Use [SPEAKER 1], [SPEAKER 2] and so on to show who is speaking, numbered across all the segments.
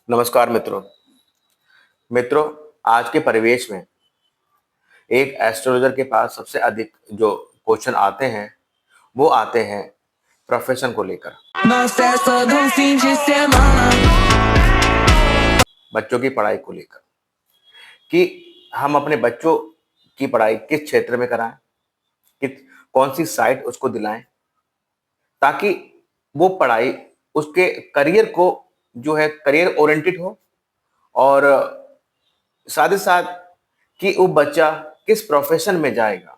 [SPEAKER 1] नमस्कार मित्रों। मित्रों, आज के परिवेश में एक एस्ट्रोलॉजर के पास सबसे अधिक जो क्वेश्चन आते हैं वो आते हैं प्रोफेशन को लेकर, बच्चों की पढ़ाई को लेकर कि हम अपने बच्चों की पढ़ाई किस क्षेत्र में कराएं, किस कौन सी साइट उसको दिलाएं ताकि वो पढ़ाई उसके करियर को जो है करियर ओरिएंटेड हो, और साथ ही साथ कि वो बच्चा किस प्रोफेशन में जाएगा।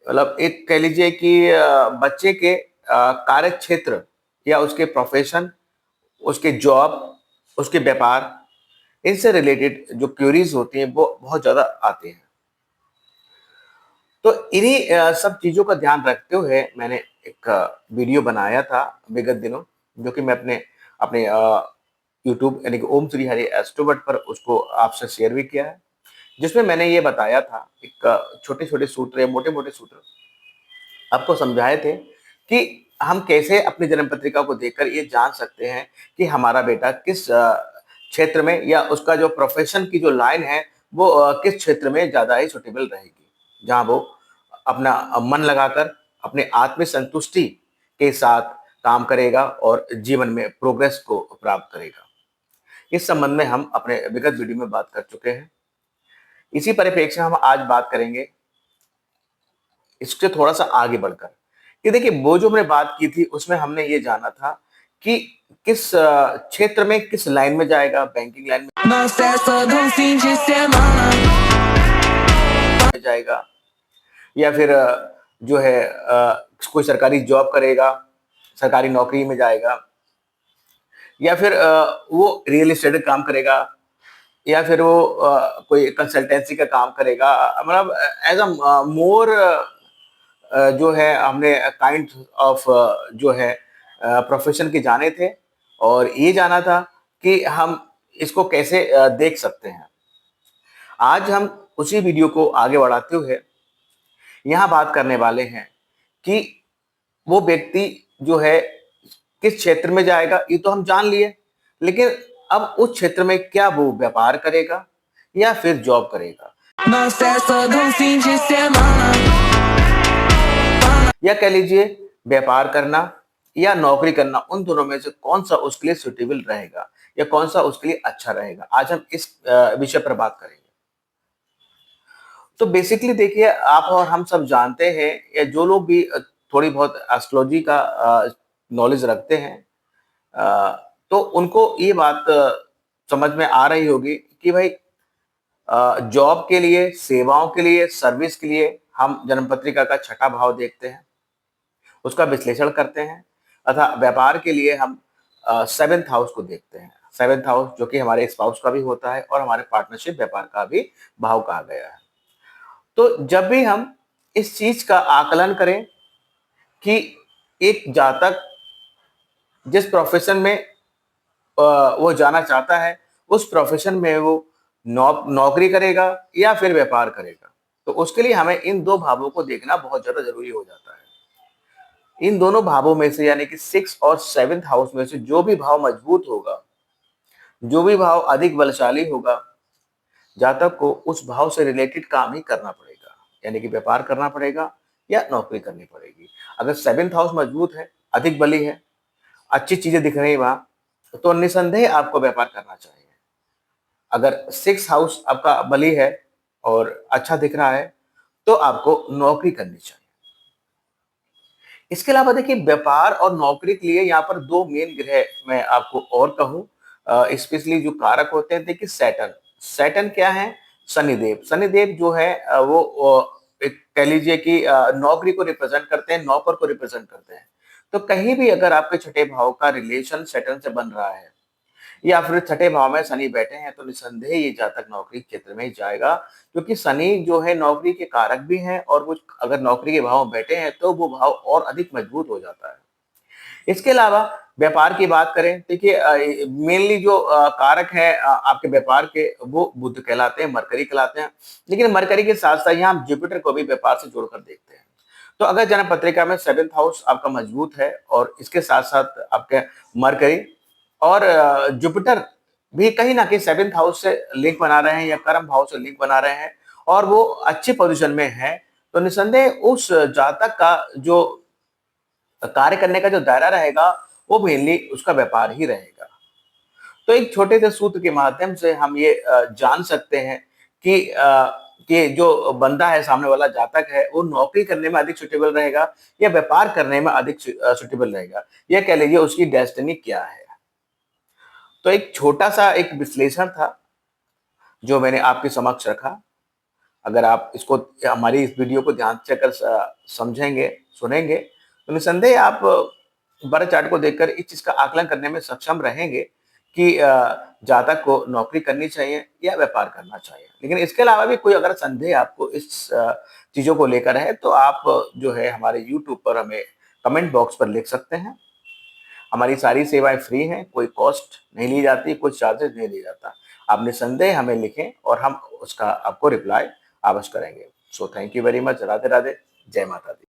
[SPEAKER 1] मतलब एक कह लीजिए कि बच्चे के कार्य क्षेत्र या उसके प्रोफेशन, उसके जॉब, उसके व्यापार, इनसे रिलेटेड जो क्वेरीज होती हैं वो बहुत ज़्यादा आती हैं। तो इन्हीं सब चीज़ों का ध्यान रखते हुए मैंने एक वीडियो बनाया था विगत दिनों, जो कि मैं अपने अपने यूट्यूब यानी कि ओम श्री हरि एस्ट्रोबट पर उसको आपसे शेयर भी किया है, जिसमें मैंने ये बताया था एक छोटे-छोटे सूत्र या मोटे-मोटे सूत्र आपको समझाए थे कि हम कैसे अपनी जन्म पत्रिका को देखकर ये जान सकते हैं कि हमारा बेटा किस क्षेत्र में या उसका जो प्रोफेशन की जो लाइन है वो किस क्षेत्र में ज़्यादा ही सूटेबल रहेगी, जहाँ वो अपना मन लगाकर अपने आत्म संतुष्टि के साथ काम करेगा और जीवन में प्रोग्रेस को प्राप्त करेगा। इस संबंध में हम अपने विगत वीडियो में बात कर चुके हैं। इसी परिप्रेक्ष्य में हम आज बात करेंगे इससे थोड़ा सा आगे बढ़कर कि देखिए वो जो हमने बात की थी उसमें हमने ये जाना था कि किस क्षेत्र में किस लाइन में जाएगा, बैंकिंग लाइन में जाएगा या फिर जो है कोई सरकारी जॉब करेगा, सरकारी नौकरी में जाएगा, या फिर वो रियल एस्टेट का काम करेगा, या फिर वो कोई कंसल्टेंसी का काम करेगा। मतलब एज अ मोर जो है हमने काइंड ऑफ जो है प्रोफेशन के जाने थे, और ये जाना था कि हम इसको कैसे देख सकते हैं। आज हम उसी वीडियो को आगे बढ़ाते हुए यहाँ बात करने वाले हैं कि वो व्यक्ति जो है किस क्षेत्र में जाएगा ये तो हम जान लिए, लेकिन अब उस क्षेत्र में क्या वो व्यापार करेगा या फिर जॉब करेगा, या कह लीजिए व्यापार करना या नौकरी करना, उन दोनों में से कौन सा उसके लिए सुटेबल रहेगा या कौन सा उसके लिए अच्छा रहेगा। आज हम इस विषय पर बात करेंगे। तो बेसिकली देखिए, आप और हम सब जानते हैं या जो लोग भी थोड़ी बहुत एस्ट्रोलॉजी का नॉलेज रखते हैं, तो उनको ये बात समझ में आ रही होगी कि भाई जॉब के लिए, सेवाओं के लिए, सर्विस के लिए हम जन्म पत्रिका का छठा भाव देखते हैं, उसका विश्लेषण करते हैं, तथा व्यापार के लिए हम सेवेंथ हाउस को देखते हैं। सेवेंथ हाउस जो कि हमारे स्पाउस का भी होता है और हमारे पार्टनरशिप व्यापार का भी भाव कहा गया है। तो जब भी हम इस चीज का आकलन करें कि एक जातक जिस प्रोफेशन में वो जाना चाहता है उस प्रोफेशन में वो नौकरी करेगा या फिर व्यापार करेगा, तो उसके लिए हमें इन दो भावों को देखना बहुत ज्यादा जरूरी हो जाता है। इन दोनों भावों में से यानी कि सिक्स और सेवेंथ हाउस में से जो भी भाव मजबूत होगा, जो भी भाव अधिक बलशाली होगा, जातक को उस भाव से रिलेटेड काम ही करना पड़ेगा, यानी कि व्यापार करना पड़ेगा या नौकरी करनी पड़ेगी। अगर सेवेंथ हाउस मजबूत है, अधिक बली है, अच्छी चीजें दिख रही है वहां, तो निसंदेह आपको व्यापार करना चाहिए। अगर सिक्स हाउस आपका बली है और अच्छा दिख रहा है तो आपको नौकरी करनी चाहिए। इसके अलावा देखिए, व्यापार और नौकरी के लिए यहाँ पर दो मेन ग्रह मैं आपको और कहूँ, स्पेशली जो कारक होते हैं, देखिए सैटर्न। सैटर्न क्या है? शनिदेव। शनिदेव जो है वो एक कह लीजिए कि नौकरी को रिप्रेजेंट करते हैं, नौकर को रिप्रेजेंट करते हैं। तो कहीं भी अगर आपके छठे भाव का रिलेशन सैटर्न से बन रहा है या फिर छठे भाव में शनि बैठे हैं, तो निसंदेह ये जातक नौकरी क्षेत्र में ही जाएगा, क्योंकि शनि जो है नौकरी के कारक भी हैं, और वो अगर नौकरी के भाव में बैठे हैं तो वो भाव और अधिक मजबूत हो जाता है। इसके अलावा व्यापार की बात करें, देखिए मेनली जो कारक है आपके व्यापार के, वो बुध कहलाते हैं, मरकरी कहलाते हैं। लेकिन मरकरी के साथ साथ यहाँ हम जुपिटर को भी व्यापार से जोड़कर देखते हैं। तो अगर जन्म पत्रिका में सेवेंथ हाउस आपका मजबूत है और इसके साथ साथ आपके मरकरी और जुपिटर भी कहीं न कहीं 7th हाउस से लिंक बना रहे हैं या कर्म भाव से लिंक बना रहे हैं और वो अच्छी पोज़ीशन में हैं, तो निसंदेह उस जातक का जो कार्य करने का जो दायरा रहेगा, वो मेनली उसका व्यापार ही रहेगा। तो एक छोटे से सूत्र के माध्यम से हम ये जान सकते हैं कि जो बंदा है, सामने वाला जातक है, वो नौकरी करने में अधिक सूटेबल रहेगा या व्यापार करने में अधिक सूटेबल रहेगा। या कह लीजिए उसकी डेस्टिनी क्या है। तो एक छोटा-सा एक विश्लेषण था, जो मैंने आपके समक्ष रखा। अगर आप इसको हमारी इस वीडियो को ध्यान से अगर समझेंगे, सुनेंगे, तो निसंदेह आप बर्थ चार्ट को देखकर इस चीज़ का आकलन करने में सक्षम रहेंगे कि जातक को नौकरी करनी चाहिए या व्यापार करना चाहिए। लेकिन इसके अलावा भी कोई अगर संदेह आपको इस चीज़ों को लेकर है, तो आप जो है हमारे यूट्यूब पर हमें कमेंट बॉक्स पर लिख सकते हैं। हमारी सारी सेवाएँ फ्री हैं, कोई कॉस्ट नहीं ली जाती, कुछ चार्जेज़ नहीं लिया जाता। आप निसंदेह हमें लिखें और हम उसका आपको रिप्लाई अवश्य करेंगे। So thank you very much. Radhe Radhe. जय माता दी।